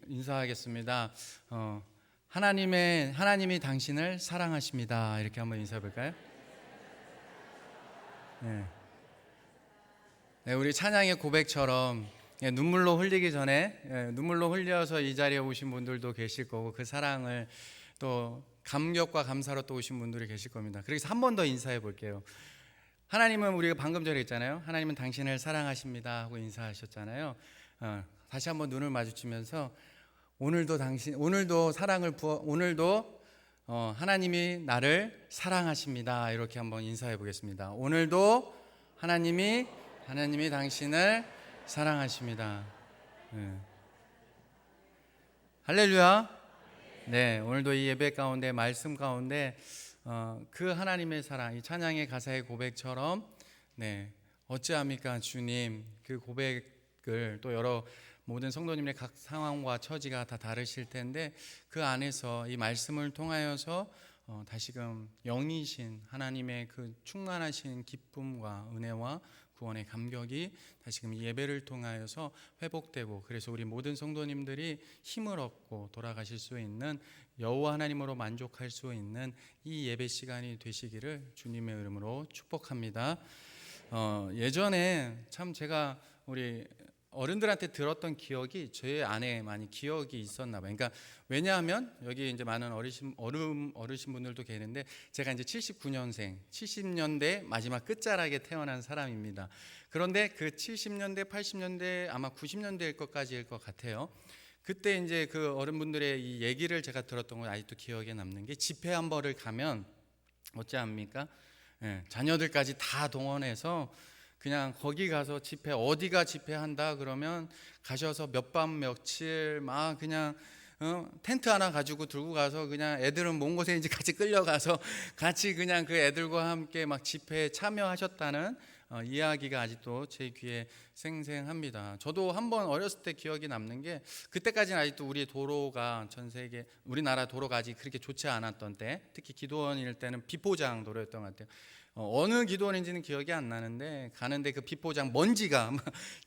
인사하겠습니다. 하나님이 당신을 사랑하십니다. 이렇게 한번 인사해 볼까요? 네, 우리 찬양의 고백처럼 눈물로 흘리기 전에 눈물로 흘려서 이 자리에 오신 분들도 계실 거고, 그 사랑을 또 감격과 감사로 또 오신 분들이 계실 겁니다. 그래서 한 번 더 인사해 볼게요. 하나님은, 우리가 방금 전에 했잖아요. 하나님은 당신을 사랑하십니다 하고 인사하셨잖아요. 다시 한번 눈을 마주치면서 오늘도 사랑을 오늘도 하나님이 나를 사랑하십니다. 이렇게 한번 인사해 보겠습니다. 오늘도 하나님이 당신을 사랑하십니다. 할렐루야. 네, 오늘도 이 예배 가운데, 말씀 가운데 그 하나님의 사랑, 이 찬양의 가사의 고백처럼, 어찌합니까 주님, 그 고백을 또 여러 모든 성도님의 각 상황과 처지가 다 다르실 텐데, 그 안에서 이 말씀을 통하여서 다시금 영이신 하나님의 그 충만하신 기쁨과 은혜와 구원의 감격이 다시금 이 예배를 통하여서 회복되고, 그래서 우리 모든 성도님들이 힘을 얻고 돌아가실 수 있는, 여호와 하나님으로 만족할 수 있는 이 예배 시간이 되시기를 주님의 이름으로 축복합니다. 예전에 참 제가 우리 어른들한테 들었던 기억이 제 안에 많이 기억이 있었나 봐요. 그러니까 왜냐하면 여기 이제 많은 어르신분들도 계는데, 제가 이제 79년생, 70년대 마지막 끝자락에 태어난 사람입니다. 그런데 그 70년대, 80년대, 아마 90년대일 것까지일 것 같아요. 그때 이제 그 어른분들의 이 얘기를 제가 들었던 건 아직도 기억에 남는 게, 집회 한 번을 가면 어찌합니까? 자녀들까지 다 동원해서 그냥 거기 가서 어디가 집회한다 그러면 가셔서 몇 밤 며칠 막 그냥 텐트 하나 가지고 들고 가서, 그냥 애들은 먼 곳에 이제 같이 끌려가서 같이 그냥 그 애들과 함께 막 집회에 참여하셨다는 이야기가 아직도 제 귀에 생생합니다. 저도 한번 어렸을 때 기억이 남는 게, 그때까지는 아직도 우리 도로가 전 세계, 우리나라 도로가 아직 그렇게 좋지 않았던 때, 특히 기도원일 때는 비포장 도로였던 것 같아요. 어느 기도원인지는 기억이 안 나는데, 가는데 그 비포장 먼지가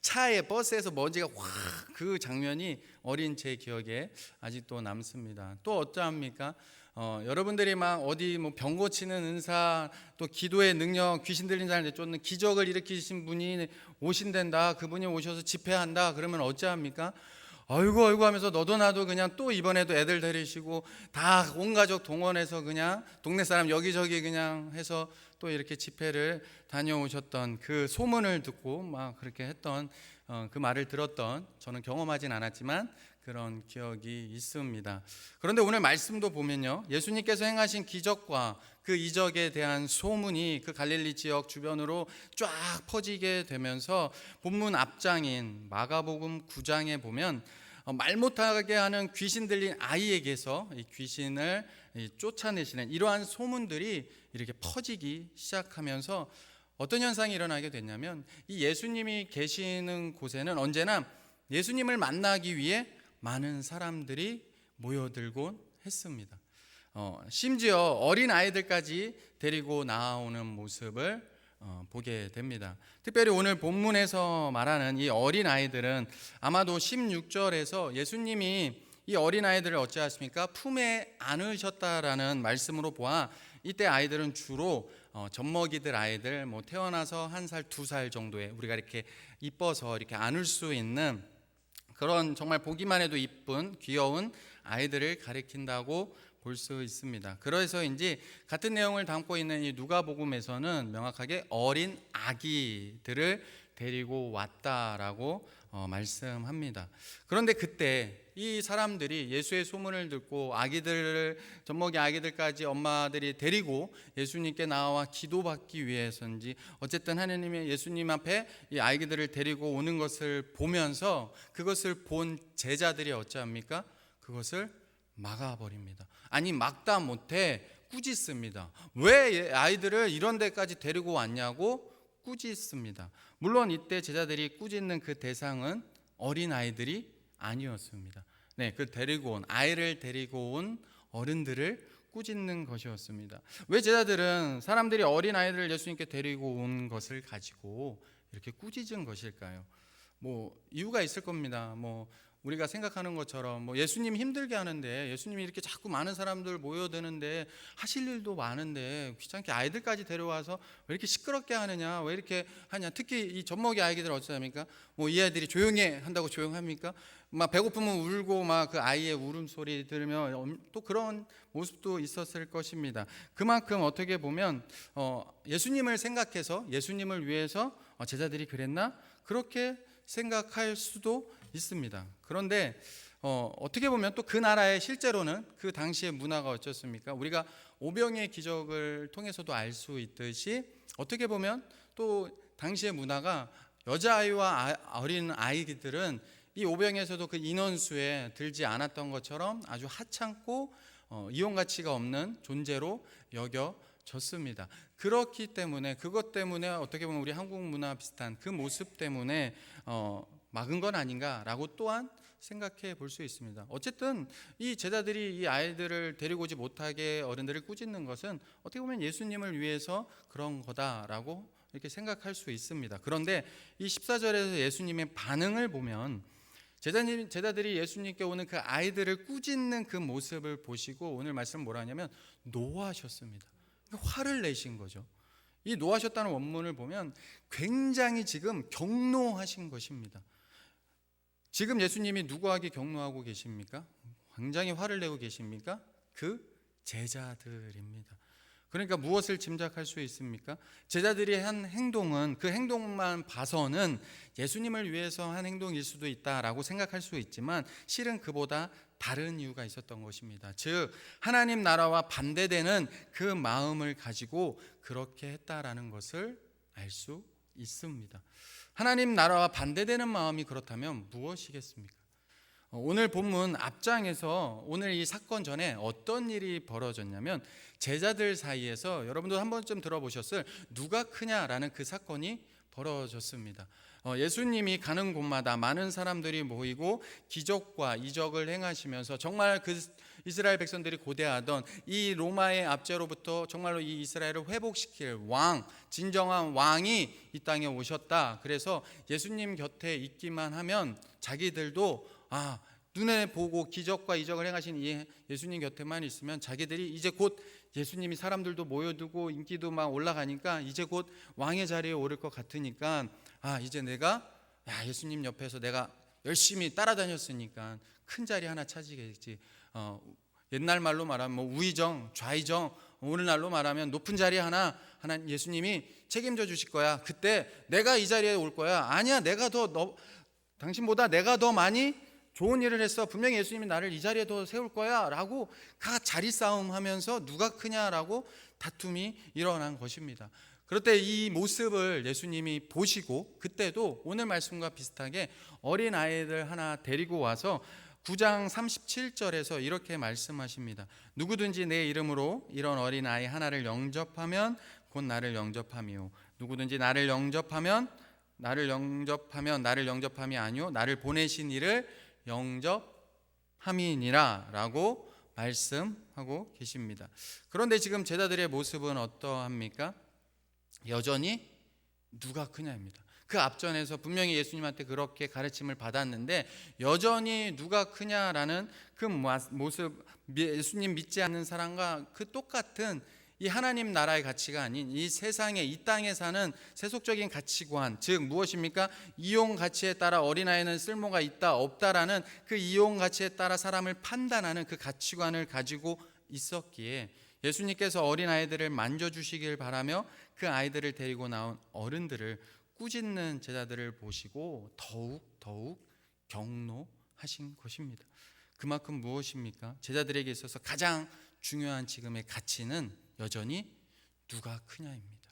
차에, 버스에서 먼지가 확, 그 장면이 어린 제 기억에 아직도 남습니다. 또 어쩌합니까? 여러분들이 막 어디 뭐 병 고치는 은사, 또 기도의 능력, 귀신 들린 자를 내쫓는 기적을 일으키신 분이 오신단다, 그분이 오셔서 집회한다 그러면 어찌합니까? 아이고 하면서 너도 나도 그냥 또 이번에도 애들 데리시고 다 온 가족 동원해서 그냥 동네 사람 여기저기 그냥 해서 또 이렇게 집회를 다녀오셨던, 그 소문을 듣고 막 그렇게 했던, 그 말을 들었던, 저는 경험하진 않았지만 그런 기억이 있습니다. 그런데 오늘 말씀도 보면요, 예수님께서 행하신 기적과 그 이적에 대한 소문이 그 갈릴리 지역 주변으로 쫙 퍼지게 되면서, 본문 앞장인 마가복음 9장에 보면 말 못하게 하는 귀신 들린 아이에게서 이 귀신을 쫓아내시는 이러한 소문들이 이렇게 퍼지기 시작하면서 어떤 현상이 일어나게 됐냐면, 이 예수님이 계시는 곳에는 언제나 예수님을 만나기 위해 많은 사람들이 모여들곤 했습니다. 심지어 어린 아이들까지 데리고 나오는 모습을 보게 됩니다. 특별히 오늘 본문에서 말하는 이 어린 아이들은 아마도 16절에서 예수님이 이 어린 아이들을 어찌하십니까? 품에 안으셨다라는 말씀으로 보아, 이때 아이들은 주로 젖먹이들 아이들, 뭐 태어나서 1살, 2살 정도의, 우리가 이렇게 이뻐서 이렇게 안을 수 있는 그런, 정말 보기만 해도 이쁜 귀여운 아이들을 가리킨다고 볼 수 있습니다. 그래서인지 같은 내용을 담고 있는 이 누가복음에서는 명확하게 어린 아기들을 데리고 왔다라고 말씀합니다. 그런데 그때 이 사람들이 예수의 소문을 듣고 젖먹이 아기들까지 엄마들이 데리고 예수님께 나와 기도받기 위해서인지, 어쨌든 하나님의 예수님 앞에 이 아기들을 데리고 오는 것을 보면서, 그것을 본 제자들이 어찌합니까? 그것을 막아버립니다. 아니, 막다 못해 꾸짖습니다. 왜 아이들을 이런 데까지 데리고 왔냐고 꾸짖습니다. 물론 이때 제자들이 꾸짖는 그 대상은 어린 아이들이 아니었습니다. 그 아이를 데리고 온 어른들을 꾸짖는 것이었습니다. 왜 제자들은 사람들이 어린 아이들을 예수님께 데리고 온 것을 가지고 이렇게 꾸짖은 것일까요? 뭐 이유가 있을 겁니다. 우리가 생각하는 것처럼 뭐 예수님 힘들게 하는데, 예수님이 이렇게 자꾸 많은 사람들 모여드는데 하실 일도 많은데 귀찮게 아이들까지 데려와서 왜 이렇게 시끄럽게 하느냐, 왜 이렇게 하냐. 특히 이 젖먹이 아이들 어쩌합니까? 뭐 이 아이들이 조용히 한다고 조용합니까? 막 배고프면 울고 막 그 아이의 울음소리 들으면 또 그런 모습도 있었을 것입니다. 그만큼 어떻게 보면 예수님을 생각해서, 예수님을 위해서 제자들이 그랬나? 그렇게 생각할 수도 있습니다. 그런데 어떻게 보면 또 그 나라의 실제로는 그 당시의 문화가 어떻습니까? 우리가 오병의 기적을 통해서도 알 수 있듯이 어떻게 보면 또 당시의 문화가 여자아이와 어린 아이들은 이 오병에서도 그 인원수에 들지 않았던 것처럼 아주 하찮고 이용 가치가 없는 존재로 여겨졌습니다. 그렇기 때문에 그것 때문에 어떻게 보면 우리 한국 문화 비슷한 그 모습 때문에 막은 건 아닌가라고 또한 생각해 볼 수 있습니다. 어쨌든 이 제자들이 이 아이들을 데리고 오지 못하게 어른들을 꾸짖는 것은 어떻게 보면 예수님을 위해서 그런 거다라고 이렇게 생각할 수 있습니다. 그런데 이 14절에서 예수님의 반응을 보면 제자들이 예수님께 오는 그 아이들을 꾸짖는 그 모습을 보시고 오늘 말씀 뭐라 하냐면 노하셨습니다. 화를 내신 거죠. 이 노하셨다는 원문을 보면 굉장히 지금 경노하신 것입니다. 지금 예수님이 누구에게 경노하고 계십니까? 굉장히 화를 내고 계십니까? 그 제자들입니다. 그러니까 무엇을 짐작할 수 있습니까? 제자들이 한 행동은 그 행동만 봐서는 예수님을 위해서 한 행동일 수도 있다라고 생각할 수 있지만 실은 그보다 다른 이유가 있었던 것입니다. 즉 하나님 나라와 반대되는 그 마음을 가지고 그렇게 했다라는 것을 알 수 있습니다. 하나님 나라와 반대되는 마음이 그렇다면 무엇이겠습니까? 오늘 본문 앞장에서 오늘 이 사건 전에 어떤 일이 벌어졌냐면 제자들 사이에서 여러분도 한 번쯤 들어보셨을 누가 크냐라는 그 사건이 벌어졌습니다. 예수님이 가는 곳마다 많은 사람들이 모이고 기적과 이적을 행하시면서 정말 그 이스라엘 백성들이 고대하던 이 로마의 압제로부터 정말로 이 이스라엘을 회복시킬 왕, 진정한 왕이 이 땅에 오셨다. 그래서 예수님 곁에 있기만 하면 자기들도 눈에 보고 기적과 이적을 행하신 이 예수님 곁에만 있으면 자기들이 이제 곧 예수님이 사람들도 모여두고 인기도 막 올라가니까 이제 곧 왕의 자리에 오를 것 같으니까 이제 내가 예수님 옆에서 내가 열심히 따라다녔으니까 큰 자리 하나 차지겠지. 옛날 말로 말하면 뭐 우의정, 좌의정, 오늘날로 말하면 높은 자리 하나 예수님이 책임져 주실 거야. 그때 내가 이 자리에 올 거야. 아니야, 당신보다 내가 더 많이 좋은 일을 했어. 분명히 예수님이 나를 이 자리에 더 세울 거야 라고 자리 싸움 하면서 누가 크냐라고 다툼이 일어난 것입니다. 그럴 때 이 모습을 예수님이 보시고 그때도 오늘 말씀과 비슷하게 어린 아이들 하나 데리고 와서 9장 37절에서 이렇게 말씀하십니다. 누구든지 내 이름으로 이런 어린 아이 하나를 영접하면 곧 나를 영접함이요. 누구든지 나를 영접하면 나를 영접함이 아니요 나를 보내신 이를 영접함이니라 라고 말씀하고 계십니다. 그런데 지금 제자들의 모습은 어떠합니까? 여전히 누가 크냐입니다. 그 앞전에서 분명히 예수님한테 그렇게 가르침을 받았는데 여전히 누가 크냐라는 그 모습, 예수님 믿지 않는 사람과 그 똑같은 이 하나님 나라의 가치가 아닌 이 세상에 이 땅에 사는 세속적인 가치관, 즉 무엇입니까? 이용 가치에 따라 어린아이는 쓸모가 있다 없다라는 그 이용 가치에 따라 사람을 판단하는 그 가치관을 가지고 있었기에 예수님께서 어린아이들을 만져주시길 바라며 그 아이들을 데리고 나온 어른들을 꾸짖는 제자들을 보시고 더욱 경노하신 것입니다. 그만큼 무엇입니까? 제자들에게 있어서 가장 중요한 지금의 가치는 여전히 누가 크냐입니다.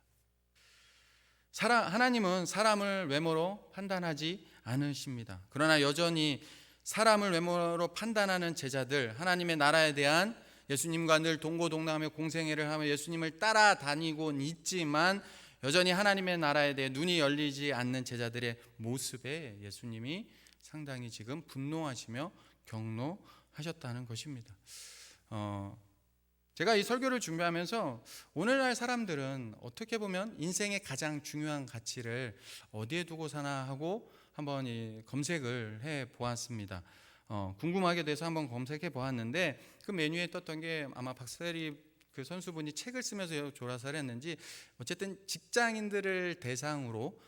하나님은 사람을 외모로 판단하지 않으십니다. 그러나 여전히 사람을 외모로 판단하는 제자들, 하나님의 나라에 대한 예수님과 늘 동고동락하며 공생애를 하며 예수님을 따라다니고 있지만 여전히 하나님의 나라에 대해 눈이 열리지 않는 제자들의 모습에 예수님이 상당히 지금 분노하시며 경노하셨다는 것입니다. 제가 이 설교를 준비하면서 오늘날 사람들은 어떻게 보면 인생의 가장 중요한 가치를 어디에 두고 사나 하고 한번 검색을 해 보았습니다. 궁금하게 돼서 한번 검색해 보았는데 그 메뉴에 떴던 게 아마 박세리 그 선수분이 책을 쓰면서 조사를 했는지 어쨌든 직장인들을 대상으로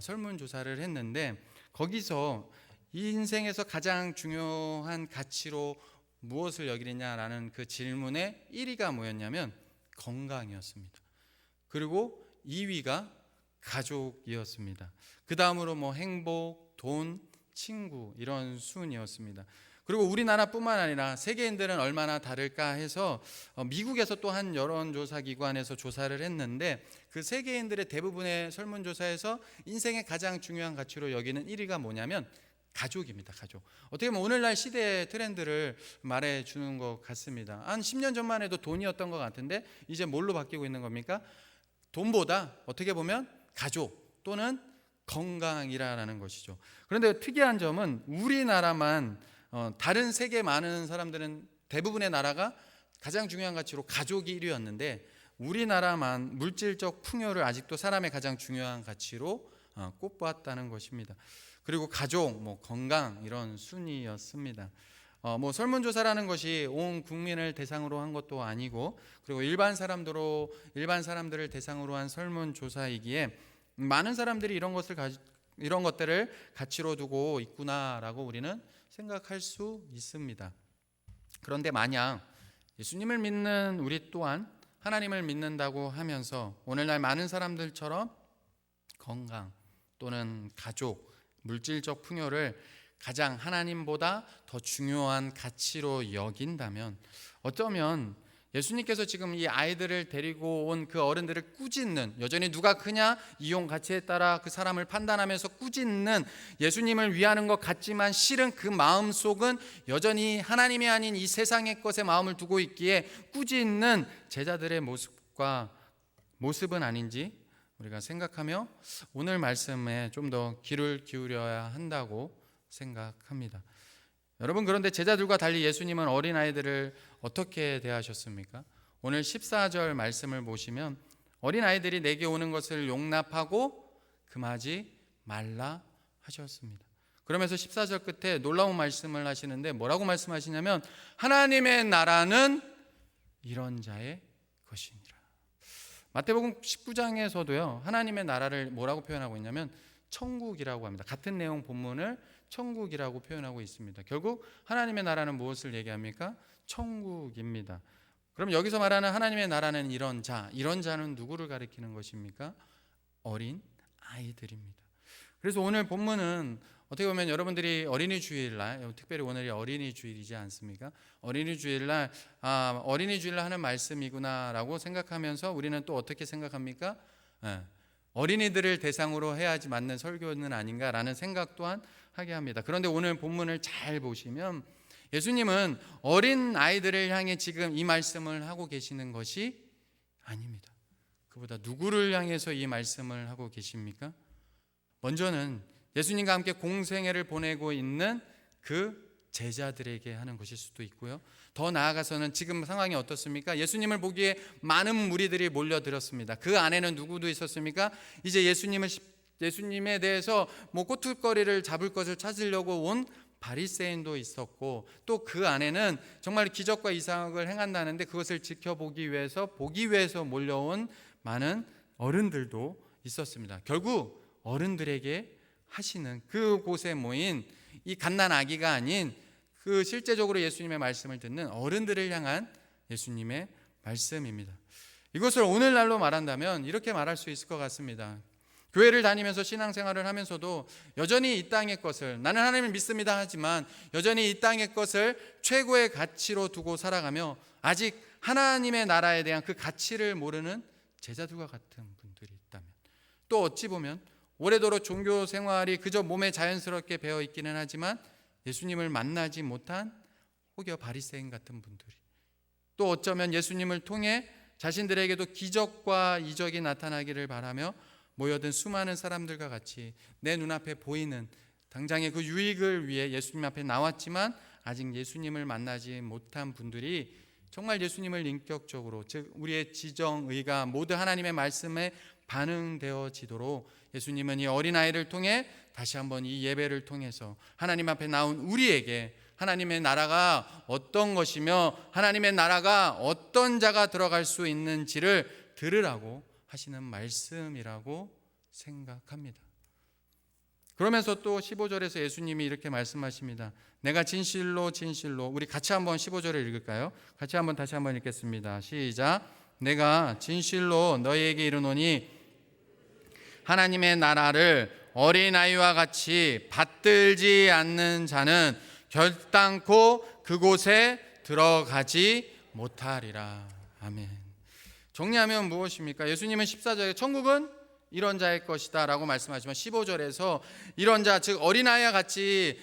설문조사를 했는데 거기서 이 인생에서 가장 중요한 가치로 무엇을 여기느냐라는 그 질문의 1위가 뭐였냐면 건강이었습니다. 그리고 2위가 가족이었습니다. 그 다음으로 행복, 돈, 친구 이런 순이었습니다. 그리고 우리나라뿐만 아니라 세계인들은 얼마나 다를까 해서 미국에서 또 한 여론조사 기관에서 조사를 했는데 그 세계인들의 대부분의 설문조사에서 인생의 가장 중요한 가치로 여기는 1위가 뭐냐면 가족입니다. 가족. 어떻게 보면 오늘날 시대의 트렌드를 말해주는 것 같습니다. 한 10년 전만 해도 돈이었던 것 같은데 이제 뭘로 바뀌고 있는 겁니까? 돈보다 어떻게 보면 가족 또는 건강이라는 것이죠. 그런데 특이한 점은 우리나라만 다른 세계 많은 사람들은 대부분의 나라가 가장 중요한 가치로 가족이 1위였는데 우리나라만 물질적 풍요를 아직도 사람의 가장 중요한 가치로 꼽았다는 것입니다. 그리고 가족, 건강 이런 순위였습니다. 설문조사라는 것이 온 국민을 대상으로 한 것도 아니고 그리고 일반 사람들을 대상으로 한 설문조사이기에 많은 사람들이 이런 것들을 가치로 두고 있구나라고 우리는 생각할 수 있습니다. 그런데 만약 예수님을 믿는 우리 또한 하나님을 믿는다고 하면서 오늘날 많은 사람들처럼 건강 또는 가족, 물질적 풍요를 가장 하나님보다 더 중요한 가치로 여긴다면 어쩌면 예수님께서 지금 이 아이들을 데리고 온 그 어른들을 꾸짖는, 여전히 누가 크냐 이용 가치에 따라 그 사람을 판단하면서 꾸짖는 예수님을 위하는 것 같지만 실은 그 마음속은 여전히 하나님이 아닌 이 세상의 것에 마음을 두고 있기에 꾸짖는 제자들의 모습은 아닌지 우리가 생각하며 오늘 말씀에 좀 더 귀를 기울여야 한다고 생각합니다. 여러분, 그런데 제자들과 달리 예수님은 어린아이들을 어떻게 대하셨습니까? 오늘 14절 말씀을 보시면 어린아이들이 내게 오는 것을 용납하고 금하지 말라 하셨습니다. 그러면서 14절 끝에 놀라운 말씀을 하시는데 뭐라고 말씀하시냐면 하나님의 나라는 이런 자의 것이니라. 마태복음 19장에서도요 하나님의 나라를 뭐라고 표현하고 있냐면 천국이라고 합니다. 같은 내용 본문을 천국이라고 표현하고 있습니다. 결국 하나님의 나라는 무엇을 얘기합니까? 천국입니다. 그럼 여기서 말하는 하나님의 나라는 이런 자는 누구를 가리키는 것입니까? 어린 아이들입니다. 그래서 오늘 본문은 어떻게 보면 여러분들이 어린이 주일날, 특별히 오늘이 어린이 주일이지 않습니까? 어린이 주일날 어린이 주일날 하는 말씀이구나라고 생각하면서 우리는 또 어떻게 생각합니까? 어린이들을 대상으로 해야지 맞는 설교는 아닌가라는 생각 또한 하게 합니다. 그런데 오늘 본문을 잘 보시면 예수님은 어린 아이들을 향해 지금 이 말씀을 하고 계시는 것이 아닙니다. 그보다 누구를 향해서 이 말씀을 하고 계십니까? 먼저는 예수님과 함께 공생애를 보내고 있는 그 제자들에게 하는 것일 수도 있고요. 더 나아가서는 지금 상황이 어떻습니까? 예수님을 보기에 많은 무리들이 몰려들었습니다. 그 안에는 누구도 있었습니까? 이제 예수님에 대해서 꼬투리를 잡을 것을 찾으려고 온 바리새인도 있었고 또 그 안에는 정말 기적과 이상을 행한다는데 그것을 지켜보기 위해서 보기 위해서 몰려온 많은 어른들도 있었습니다. 결국 어른들에게 하시는 그곳에 모인 이 갓난 아기가 아닌 그 실제적으로 예수님의 말씀을 듣는 어른들을 향한 예수님의 말씀입니다. 이것을 오늘날로 말한다면 이렇게 말할 수 있을 것 같습니다. 교회를 다니면서 신앙생활을 하면서도 여전히 이 땅의 것을 나는 하나님을 믿습니다 하지만 여전히 이 땅의 것을 최고의 가치로 두고 살아가며 아직 하나님의 나라에 대한 그 가치를 모르는 제자들과 같은 분들이 있다면 또 어찌 보면 오래도록 종교 생활이 그저 몸에 자연스럽게 배어 있기는 하지만 예수님을 만나지 못한 혹여 바리새인 같은 분들이 또 어쩌면 예수님을 통해 자신들에게도 기적과 이적이 나타나기를 바라며 모여든 수많은 사람들과 같이 내 눈앞에 보이는 당장의 그 유익을 위해 예수님 앞에 나왔지만 아직 예수님을 만나지 못한 분들이 정말 예수님을 인격적으로 즉 우리의 지정의가 모두 하나님의 말씀에 반응되어지도록 예수님은 이 어린아이를 통해 다시 한번 이 예배를 통해서 하나님 앞에 나온 우리에게 하나님의 나라가 어떤 것이며 하나님의 나라가 어떤 자가 들어갈 수 있는지를 들으라고 하시는 말씀이라고 생각합니다. 그러면서 또 15절에서 예수님이 이렇게 말씀하십니다. 내가 진실로 진실로, 우리 같이 한번 15절을 읽을까요? 같이 한번 다시 한번 읽겠습니다. 시작. 내가 진실로 너희에게 이르노니 하나님의 나라를 어린아이와 같이 받들지 않는 자는 결단코 그곳에 들어가지 못하리라. 아멘. 정리하면 무엇입니까? 예수님은 14절에 천국은 이런 자의 것이다 라고 말씀하지만 15절에서 이런 자, 즉 어린아이와 같이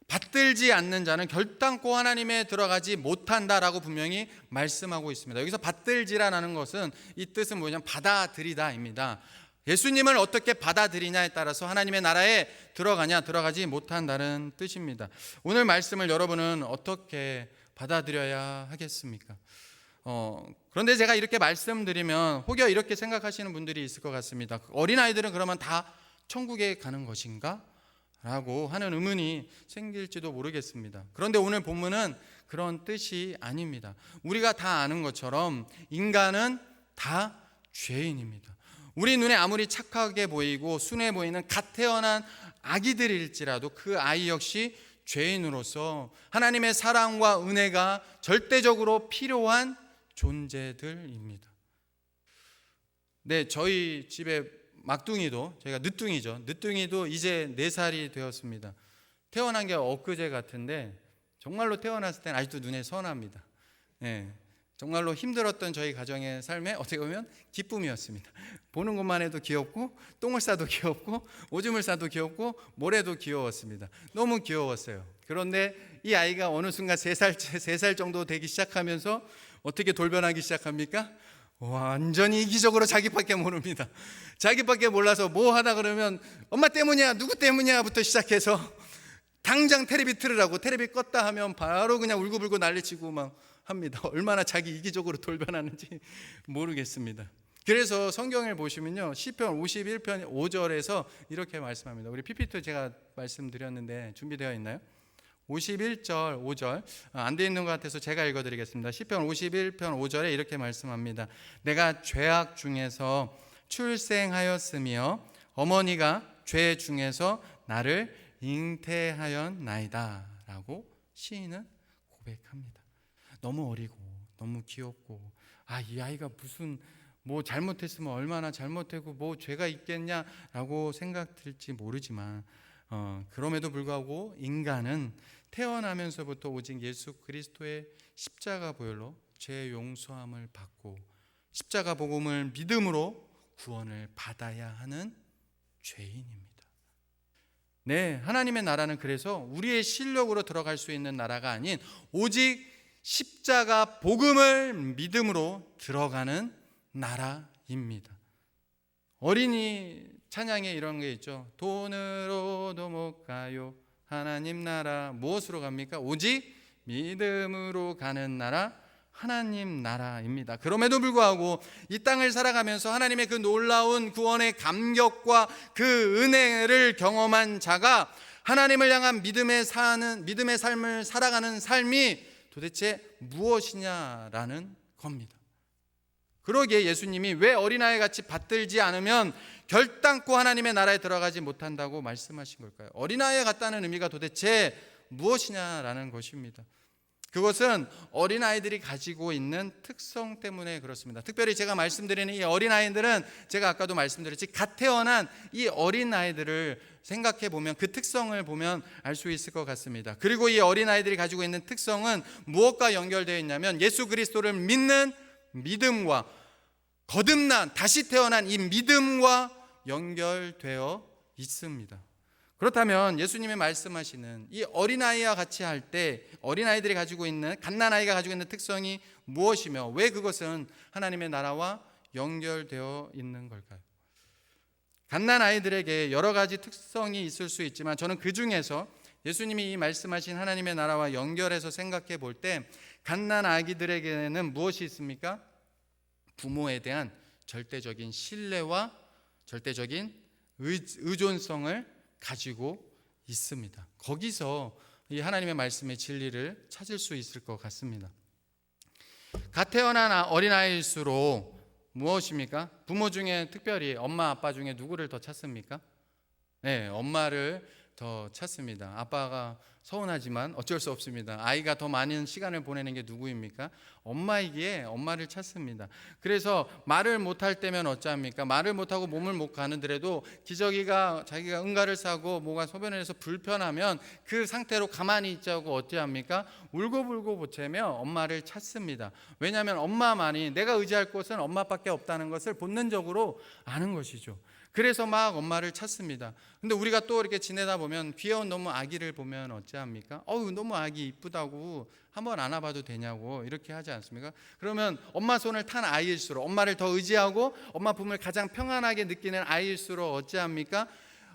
받들지 않는 자는 결단코 하나님에 들어가지 못한다라고 분명히 말씀하고 있습니다. 여기서 받들지라는 것은 이 뜻은 뭐냐면 받아들이다입니다. 예수님을 어떻게 받아들이냐에 따라서 하나님의 나라에 들어가냐 들어가지 못한다는 뜻입니다. 오늘 말씀을 여러분은 어떻게 받아들여야 하겠습니까? 그런데 제가 이렇게 말씀드리면 혹여 이렇게 생각하시는 분들이 있을 것 같습니다. 어린아이들은 그러면 다 천국에 가는 것인가? 라고 하는 의문이 생길지도 모르겠습니다. 그런데 오늘 본문은 그런 뜻이 아닙니다. 우리가 다 아는 것처럼 인간은 다 죄인입니다. 우리 눈에 아무리 착하게 보이고 순해 보이는 갓 태어난 아기들일지라도 그 아이 역시 죄인으로서 하나님의 사랑과 은혜가 절대적으로 필요한 존재들입니다. 네, 저희 집에 막둥이도, 저희가 늦둥이죠. 늦둥이도 이제 4살이 되었습니다. 태어난 게 엊그제 같은데 정말로 태어났을 때는 아직도 눈에 선합니다. 네, 정말로 힘들었던 저희 가정의 삶에 어떻게 보면 기쁨이었습니다. 보는 것만 해도 귀엽고 똥을 싸도 귀엽고 오줌을 싸도 귀엽고 모래도 귀여웠습니다. 너무 귀여웠어요. 그런데 이 아이가 어느 순간 3살 정도 되기 시작하면서 어떻게 돌변하기 시작합니까? 완전히 이기적으로 자기밖에 모릅니다. 자기밖에 몰라서 뭐 하다 그러면 엄마 때문이야, 누구 때문이야 부터 시작해서 당장 테레비 틀으라고 테레비 껐다 하면 바로 그냥 울고불고 난리치고 막 합니다. 얼마나 자기 이기적으로 돌변하는지 모르겠습니다. 그래서 성경을 보시면요, 시편 51편 5절에서 이렇게 말씀합니다. 우리 PPT 제가 말씀드렸는데 준비되어 있나요? 51절 5절 안 돼 있는 것 같아서 제가 읽어드리겠습니다. 시편 51편 5절에 이렇게 말씀합니다. 내가 죄악 중에서 출생하였으며 어머니가 죄 중에서 나를 잉태하였나이다 라고 시인은 고백합니다. 너무 어리고 너무 귀엽고 이 아이가 무슨 뭐 잘못했으면 얼마나 잘못했고 뭐 죄가 있겠냐라고 생각될지 모르지만 그럼에도 불구하고 인간은 태어나면서부터 오직 예수 그리스도의 십자가 보혈로 죄 용서함을 받고 십자가 복음을 믿음으로 구원을 받아야 하는 죄인입니다. 네, 하나님의 나라는 그래서 우리의 실력으로 들어갈 수 있는 나라가 아닌 오직 십자가 복음을 믿음으로 들어가는 나라입니다. 어린이 찬양에 이런 게 있죠. 돈으로도 못 가요 하나님 나라. 무엇으로 갑니까? 오직 믿음으로 가는 나라, 하나님 나라입니다. 그럼에도 불구하고 이 땅을 살아가면서 하나님의 그 놀라운 구원의 감격과 그 은혜를 경험한 자가 하나님을 향한 믿음의 삶을 살아가는 삶이 도대체 무엇이냐라는 겁니다. 그러기에 예수님이 왜 어린아이 같이 받들지 않으면 결단코 하나님의 나라에 들어가지 못한다고 말씀하신 걸까요? 어린아이에 같다는 의미가 도대체 무엇이냐라는 것입니다. 그것은 어린아이들이 가지고 있는 특성 때문에 그렇습니다. 특별히 제가 말씀드리는 이 어린아이들은 제가 아까도 말씀드렸지 갓 태어난 이 어린아이들을 생각해 보면 그 특성을 보면 알 수 있을 것 같습니다. 그리고 이 어린아이들이 가지고 있는 특성은 무엇과 연결되어 있냐면 예수 그리스도를 믿는 믿음과 거듭난 다시 태어난 이 믿음과 연결되어 있습니다. 그렇다면 예수님이 말씀하시는 이 어린아이와 같이 할 때 어린아이들이 가지고 있는 갓난아이가 가지고 있는 특성이 무엇이며 왜 그것은 하나님의 나라와 연결되어 있는 걸까요? 갓난아이들에게 여러 가지 특성이 있을 수 있지만 저는 그 중에서 예수님이 이 말씀하신 하나님의 나라와 연결해서 생각해 볼 때 갓난아기들에게는 무엇이 있습니까? 부모에 대한 절대적인 신뢰와 절대적인 의존성을 가지고 있습니다. 거기서 이 하나님의 말씀의 진리를 찾을 수 있을 것 같습니다. 갓 태어난 어린아이일수록 무엇입니까? 부모 중에 특별히 엄마 아빠 중에 누구를 더 찾습니까? 네, 엄마를 더 찾습니다. 아빠가 서운하지만 어쩔 수 없습니다. 아이가 더 많은 시간을 보내는 게 누구입니까? 엄마이기에 엄마를 찾습니다. 그래서 말을 못할 때면 어찌합니까? 말을 못하고 몸을 못 가는데도 기저귀가 자기가 응가를 싸고 뭐가 소변을 해서 불편하면 그 상태로 가만히 있자고 어찌합니까? 울고불고 보채며 엄마를 찾습니다. 왜냐하면 엄마만이, 내가 의지할 곳은 엄마밖에 없다는 것을 본능적으로 아는 것이죠. 그래서 막 엄마를 찾습니다. 근데 우리가 또 이렇게 지내다 보면 귀여운 너무 아기를 보면 어찌합니까? 너무 아기 이쁘다고 한번 안아봐도 되냐고 이렇게 하지 않습니까? 그러면 엄마 손을 탄 아이일수록, 엄마를 더 의지하고 엄마 품을 가장 평안하게 느끼는 아이일수록 어찌합니까?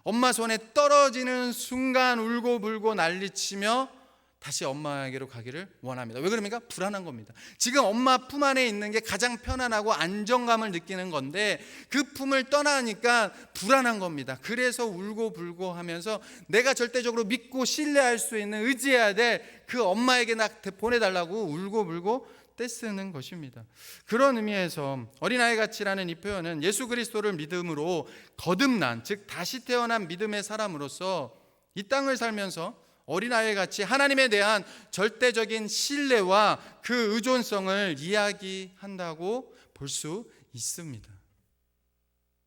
엄마 손에 떨어지는 순간 울고불고 난리치며 다시 엄마에게로 가기를 원합니다. 왜 그럽니까? 불안한 겁니다. 지금 엄마 품 안에 있는 게 가장 편안하고 안정감을 느끼는 건데 그 품을 떠나니까 불안한 겁니다. 그래서 울고불고 하면서 내가 절대적으로 믿고 신뢰할 수 있는, 의지해야 될 그 엄마에게 나 보내달라고 울고불고 떼쓰는 것입니다. 그런 의미에서 어린아이같이라는 이 표현은 예수 그리스도를 믿음으로 거듭난, 즉 다시 태어난 믿음의 사람으로서 이 땅을 살면서 어린아이같이 하나님에 대한 절대적인 신뢰와 그 의존성을 이야기한다고 볼 수 있습니다.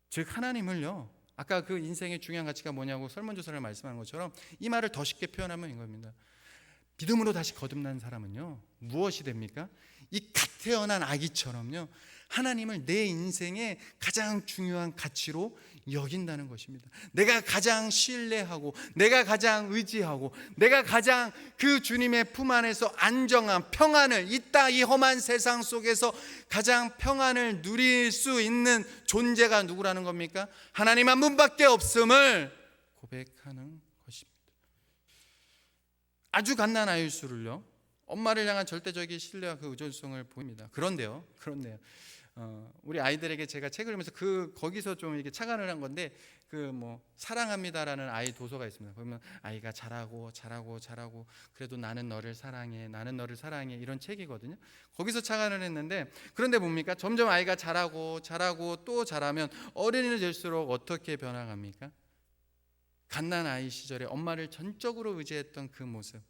즉 하나님을요, 아까 그 인생의 중요한 가치가 뭐냐고 설문조사를 말씀한 것처럼 이 말을 더 쉽게 표현하면 이겁니다. 믿음으로 다시 거듭난 사람은요, 무엇이 됩니까? 이 갓 태어난 아기처럼요, 하나님을 내 인생의 가장 중요한 가치로 여긴다는 것입니다. 내가 가장 신뢰하고, 내가 가장 의지하고, 내가 가장 그 주님의 품 안에서 안정한 평안을, 이 험한 세상 속에서 가장 평안을 누릴 수 있는 존재가 누구라는 겁니까? 하나님 한 분밖에 없음을 고백하는 것입니다. 아주 갓난아이일수록요, 엄마를 향한 절대적인 신뢰와 그 의존성을 보입니다. 그런데요. 우리 아이들에게 제가 책을 읽으면서 거기서 좀 이렇게 착안을 한 건데, 사랑합니다라는 아이 도서가 있습니다. 보면 아이가 자라고 그래도 나는 너를 사랑해 이런 책이거든요. 거기서 착안을 했는데, 그런데 뭡니까? 점점 아이가 자라고 또 자라면 어른이 될수록 어떻게 변화갑니까? 갓난아이 시절에 엄마를 전적으로 의지했던 그 모습,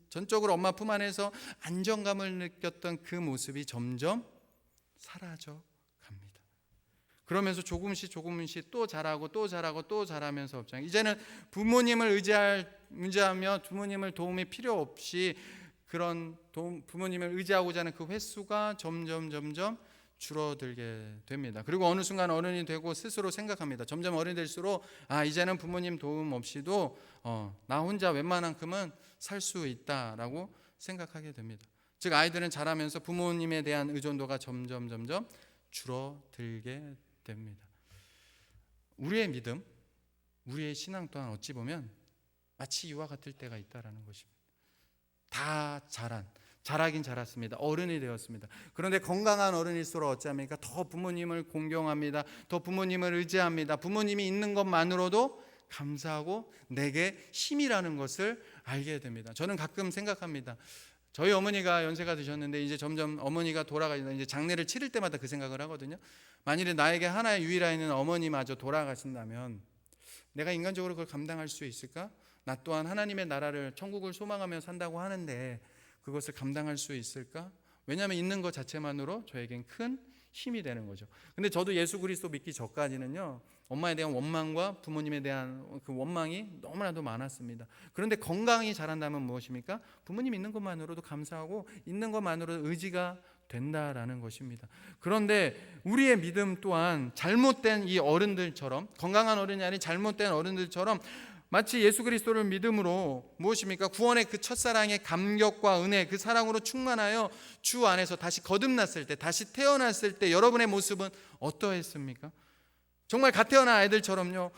전적으로 엄마 품 안에서 안정감을 느꼈던 그 모습이 점점 사라져 갑니다. 그러면서 조금씩 또 자라면서 이제는 부모님을 의지하며 부모님을 도움이 필요 없이 부모님을 의지하고자 하는 그 횟수가 점점 줄어들게 됩니다. 그리고 어느 순간 어른이 되고 스스로 생각합니다. 점점 어른이 될수록 이제는 부모님 도움 없이도 나 혼자 웬만한큼은 살 수 있다라고 생각하게 됩니다. 즉 아이들은 자라면서 부모님에 대한 의존도가 점점 줄어들게 됩니다. 우리의 믿음, 우리의 신앙 또한 어찌 보면 마치 이와 같을 때가 있다라는 것입니다. 다 자라긴 자랐습니다. 어른이 되었습니다. 그런데 건강한 어른일수록 어찌합니까? 더 부모님을 공경합니다. 더 부모님을 의지합니다. 부모님이 있는 것만으로도 감사하고 내게 힘이라는 것을 알게 됩니다. 저는 가끔 생각합니다. 저희 어머니가 연세가 드셨는데 이제 점점 어머니가 돌아가시다, 이제 장례를 치를 때마다 그 생각을 하거든요. 만일에 나에게 하나의 유일한 어머니마저 돌아가신다면 내가 인간적으로 그걸 감당할 수 있을까? 나 또한 하나님의 나라를, 천국을 소망하며 산다고 하는데 그것을 감당할 수 있을까? 왜냐하면 있는 것 자체만으로 저에겐 큰 힘이 되는 거죠. 근데 저도 예수 그리스도 믿기 전까지는요, 엄마에 대한 원망과 부모님에 대한 그 원망이 너무나도 많았습니다. 그런데 건강히 자란다면 무엇입니까? 부모님 있는 것만으로도 감사하고 있는 것만으로도 의지가 된다라는 것입니다. 그런데 우리의 믿음 또한 잘못된 이 어른들처럼, 건강한 어른이 아닌 잘못된 어른들처럼 마치 예수 그리스도를 믿음으로 무엇입니까? 구원의 그 첫사랑의 감격과 은혜, 그 사랑으로 충만하여 주 안에서 다시 거듭났을 때, 다시 태어났을 때 여러분의 모습은 어떠했습니까? 정말 갓 태어난 아이들처럼요,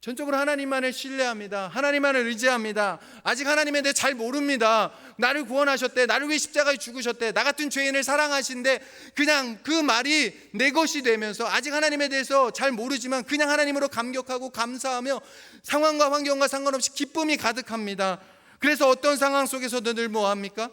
전적으로 하나님만을 신뢰합니다. 하나님만을 의지합니다. 아직 하나님에 대해 잘 모릅니다. 나를 구원하셨대, 나를 위해 십자가에 죽으셨대, 나 같은 죄인을 사랑하신대, 그냥 그 말이 내 것이 되면서 아직 하나님에 대해서 잘 모르지만 그냥 하나님으로 감격하고 감사하며 상황과 환경과 상관없이 기쁨이 가득합니다. 그래서 어떤 상황 속에서도 늘 뭐합니까?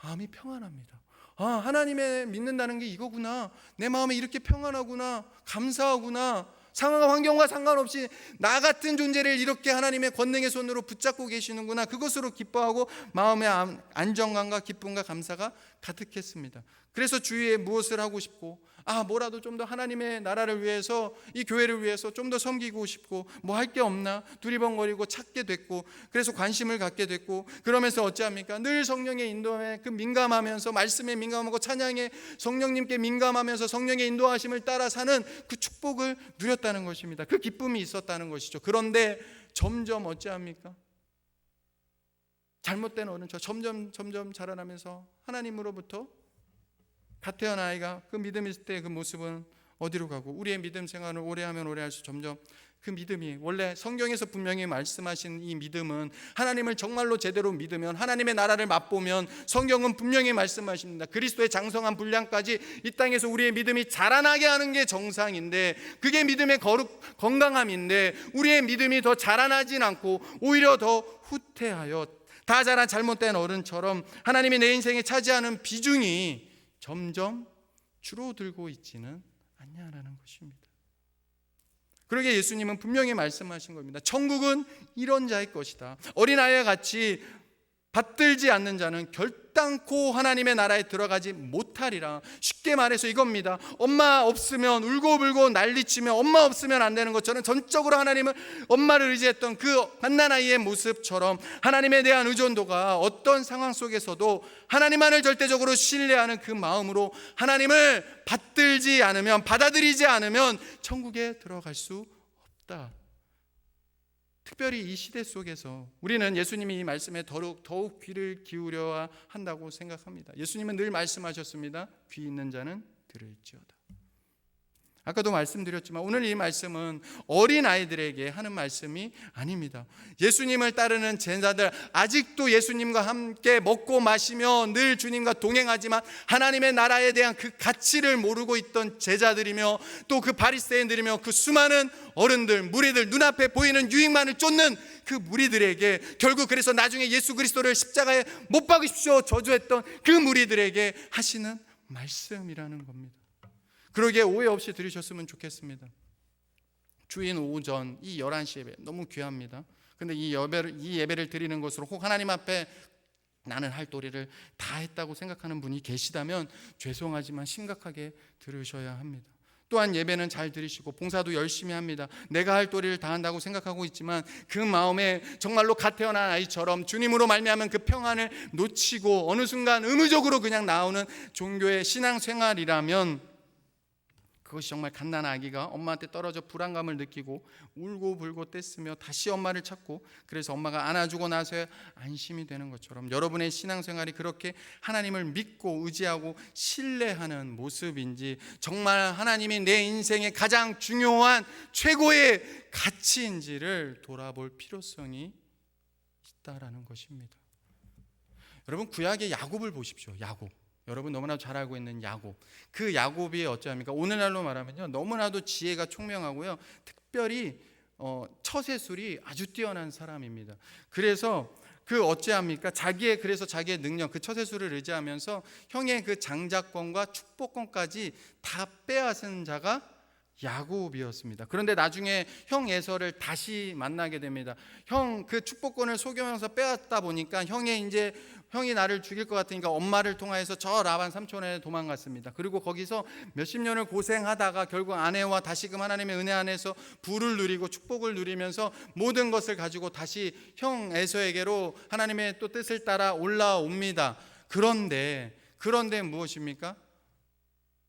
마음이 평안합니다. 하나님의 믿는다는 게 이거구나, 내 마음이 이렇게 평안하구나, 감사하구나. 상황과 환경과 상관없이 나 같은 존재를 이렇게 하나님의 권능의 손으로 붙잡고 계시는구나, 그것으로 기뻐하고 마음의 안정감과 기쁨과 감사가 가득했습니다. 그래서 주위에 무엇을 하고 싶고, 뭐라도 좀 더 하나님의 나라를 위해서, 이 교회를 위해서 좀 더 섬기고 싶고, 뭐 할 게 없나 두리번거리고 찾게 됐고, 그래서 관심을 갖게 됐고, 그러면서 어찌합니까? 늘 성령의 인도에 민감하면서, 말씀에 민감하고 찬양에 성령님께 민감하면서 성령의 인도하심을 따라 사는 그 축복을 누렸다는 것입니다. 그 기쁨이 있었다는 것이죠. 그런데 점점 어찌합니까? 잘못된 어른처럼 점점 자라나면서 하나님으로부터 갓 태어난 아이가 그 믿음이 있을 때 그 모습은 어디로 가고, 우리의 믿음 생활을 오래 하면 오래 할수록 점점 그 믿음이, 원래 성경에서 분명히 말씀하신 이 믿음은, 하나님을 정말로 제대로 믿으면, 하나님의 나라를 맛보면, 성경은 분명히 말씀하십니다. 그리스도의 장성한 분량까지 이 땅에서 우리의 믿음이 자라나게 하는 게 정상인데, 그게 믿음의 건강함인데, 우리의 믿음이 더 자라나진 않고 오히려 더 후퇴하여 다 자란 잘못된 어른처럼 하나님이 내 인생에 차지하는 비중이 점점 줄어들고 있지는 않냐라는 것입니다. 그러게 예수님은 분명히 말씀하신 겁니다. 천국은 이런 자의 것이다. 어린아이와 같이 받들지 않는 자는 결단코 하나님의 나라에 들어가지 못하리라. 쉽게 말해서 이겁니다. 엄마 없으면 울고불고 난리치며 엄마 없으면 안 되는 것처럼, 전적으로 하나님을, 엄마를 의지했던 그 갓난아이의 모습처럼 하나님에 대한 의존도가 어떤 상황 속에서도 하나님만을 절대적으로 신뢰하는 그 마음으로 하나님을 받들지 않으면, 받아들이지 않으면 천국에 들어갈 수 없다. 특별히 이 시대 속에서 우리는 예수님이 이 말씀에 더욱 귀를 기울여야 한다고 생각합니다. 예수님은 늘 말씀하셨습니다. 귀 있는 자는 들을지어다. 아까도 말씀드렸지만 오늘 이 말씀은 어린아이들에게 하는 말씀이 아닙니다. 예수님을 따르는 제자들, 아직도 예수님과 함께 먹고 마시며 늘 주님과 동행하지만 하나님의 나라에 대한 그 가치를 모르고 있던 제자들이며, 또 그 바리새인들이며 그 수많은 어른들, 무리들, 눈앞에 보이는 유익만을 쫓는 그 무리들에게, 결국 그래서 나중에 예수 그리스도를 십자가에 못 박으십시오 저주했던 그 무리들에게 하시는 말씀이라는 겁니다. 그러기에 오해 없이 들으셨으면 좋겠습니다. 주인 오전 이 11시 예배 너무 귀합니다. 근데 이 예배를 드리는 것으로 혹 하나님 앞에 나는 할 도리를 다 했다고 생각하는 분이 계시다면 죄송하지만 심각하게 들으셔야 합니다. 또한 예배는 잘 들으시고 봉사도 열심히 합니다. 내가 할 도리를 다 한다고 생각하고 있지만 그 마음에 정말로 갓 태어난 아이처럼 주님으로 말미암은 그 평안을 놓치고 어느 순간 의무적으로 그냥 나오는 종교의 신앙생활이라면, 그것이 정말 갓난 아기가 엄마한테 떨어져 불안감을 느끼고 울고불고 떼쓰며 다시 엄마를 찾고, 그래서 엄마가 안아주고 나서야 안심이 되는 것처럼 여러분의 신앙생활이 그렇게 하나님을 믿고 의지하고 신뢰하는 모습인지, 정말 하나님이 내 인생의 가장 중요한 최고의 가치인지를 돌아볼 필요성이 있다라는 것입니다. 여러분, 구약의 야곱을 보십시오. 야곱, 여러분 너무나도 잘 알고 있는 야곱. 그 야곱이 어찌합니까? 오늘날로 말하면요, 너무나도 지혜가 총명하고요, 특별히 처세술이 아주 뛰어난 사람입니다. 그래서 그 어찌합니까? 자기의 능력, 그 처세술을 의지하면서 형의 그 장자권과 축복권까지 다 빼앗은 자가 야곱이었습니다. 그런데 나중에 형 에서를 다시 만나게 됩니다. 형 그 축복권을 속여면서 빼앗다 보니까 형이 나를 죽일 것 같으니까 엄마를 통하여서 저 라반 삼촌에 도망갔습니다. 그리고 거기서 몇십 년을 고생하다가 결국 아내와 다시금 하나님의 은혜 안에서 부를 누리고 축복을 누리면서 모든 것을 가지고 다시 형 에서에게로 하나님의 또 뜻을 따라 올라옵니다. 그런데 무엇입니까?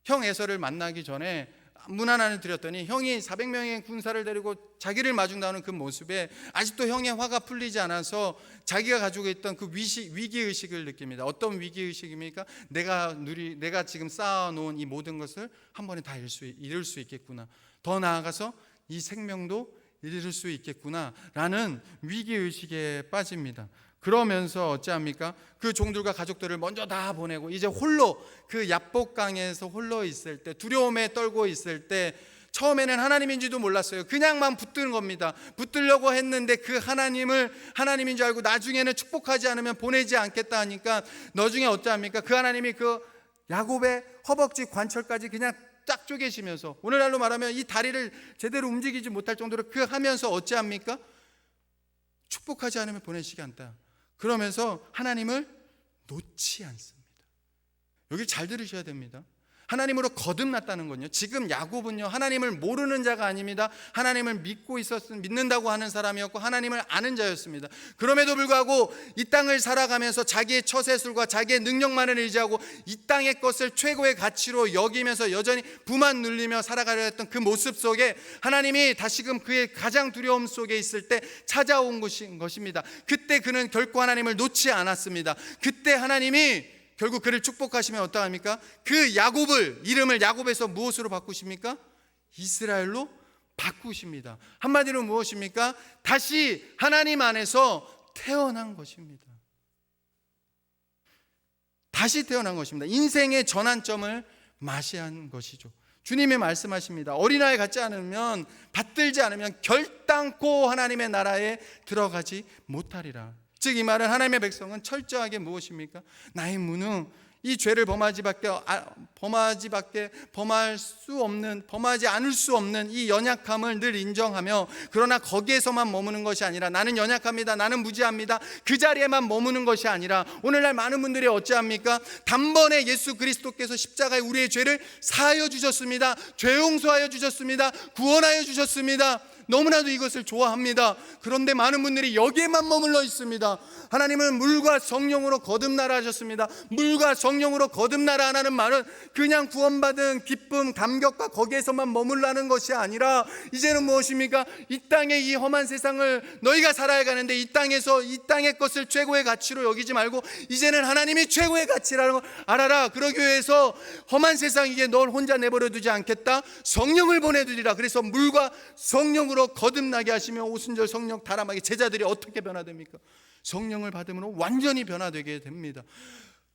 형 에서를 만나기 전에 문안을 드렸더니 형이 400명의 군사를 데리고 자기를 맞은다는 그 모습에 아직도 형의 화가 풀리지 않아서 자기가 가지고 있던 그 위기의식을 느낍니다. 어떤 위기의식입니까? 내가 지금 쌓아놓은 이 모든 것을 한 번에 다 잃을 수 있겠구나. 더 나아가서 이 생명도 이룰 수 있겠구나라는 위기의식에 빠집니다. 그러면서 어찌합니까? 그 종들과 가족들을 먼저 다 보내고 이제 홀로 그 야복강에서 홀로 있을 때, 두려움에 떨고 있을 때, 처음에는 하나님인지도 몰랐어요. 그냥만 붙드는 겁니다. 붙들려고 했는데 그 하나님을 하나님인 줄 알고 나중에는 축복하지 않으면 보내지 않겠다 하니까 나중에 어찌합니까? 그 하나님이 그 야곱의 허벅지 관철까지 그냥 쫙 쪼개시면서, 오늘날로 말하면 이 다리를 제대로 움직이지 못할 정도로 그 하면서 어찌합니까? 축복하지 않으면 보내시지 않다. 그러면서 하나님을 놓지 않습니다. 여기 잘 들으셔야 됩니다. 하나님으로 거듭났다는 건요, 지금 야곱은요 하나님을 모르는 자가 아닙니다. 하나님을 믿는다고 하는 사람이었고 하나님을 아는 자였습니다. 그럼에도 불구하고 이 땅을 살아가면서 자기의 처세술과 자기의 능력만을 의지하고 이 땅의 것을 최고의 가치로 여기면서 여전히 부만 눌리며 살아가려 했던 그 모습 속에 하나님이 다시금 그의 가장 두려움 속에 있을 때 찾아온 것입니다. 그때 그는 결코 하나님을 놓지 않았습니다. 그때 하나님이 결국 그를 축복하시면 어떠합니까? 그 야곱을, 이름을 야곱에서 무엇으로 바꾸십니까? 이스라엘로 바꾸십니다. 한마디로 무엇입니까? 다시 하나님 안에서 태어난 것입니다. 다시 태어난 것입니다. 인생의 전환점을 맞이한 것이죠. 주님이 말씀하십니다. 어린아이 같지 않으면, 받들지 않으면 결단코 하나님의 나라에 들어가지 못하리라. 즉 이 말은 하나님의 백성은 철저하게 무엇입니까? 나의 무능, 이 죄를 범하지 않을 수 없는 이 연약함을 늘 인정하며, 그러나 거기에서만 머무는 것이 아니라 나는 연약합니다, 나는 무지합니다, 그 자리에만 머무는 것이 아니라, 오늘날 많은 분들이 어찌합니까? 단번에 예수 그리스도께서 십자가에 우리의 죄를 사하여 주셨습니다. 죄 용서하여 주셨습니다. 구원하여 주셨습니다. 너무나도 이것을 좋아합니다. 그런데 많은 분들이 여기에만 머물러 있습니다. 하나님은 물과 성령으로 거듭나라 하셨습니다. 물과 성령으로 거듭나라 하는 말은 그냥 구원받은 기쁨, 감격과 거기에서만 머물라는 것이 아니라, 이제는 무엇입니까? 이 땅의 이 험한 세상을 너희가 살아야 가는데 이 땅에서 이 땅의 것을 최고의 가치로 여기지 말고 이제는 하나님이 최고의 가치라는 걸 알아라. 그러기 위해서 험한 세상에게 널 혼자 내버려 두지 않겠다. 성령을 보내두리라. 그래서 물과 성령으로 거듭나게 하시며, 오순절 성령 다람하게 제자들이 어떻게 변화됩니까? 성령을 받음으로 완전히 변화되게 됩니다.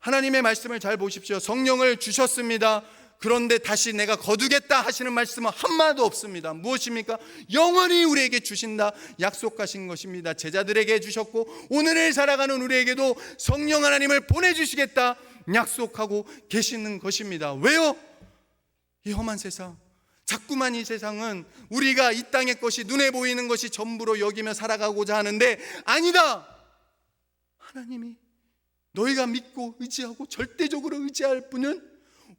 하나님의 말씀을 잘 보십시오. 성령을 주셨습니다. 그런데 다시 내가 거두겠다 하시는 말씀은 한마디도 없습니다. 무엇입니까? 영원히 우리에게 주신다 약속하신 것입니다. 제자들에게 주셨고 오늘을 살아가는 우리에게도 성령 하나님을 보내주시겠다 약속하고 계시는 것입니다. 왜요? 이 험한 세상, 자꾸만 이 세상은 우리가 이 땅의 것이 눈에 보이는 것이 전부로 여기며 살아가고자 하는데, 아니다! 하나님이 너희가 믿고 의지하고 절대적으로 의지할 분은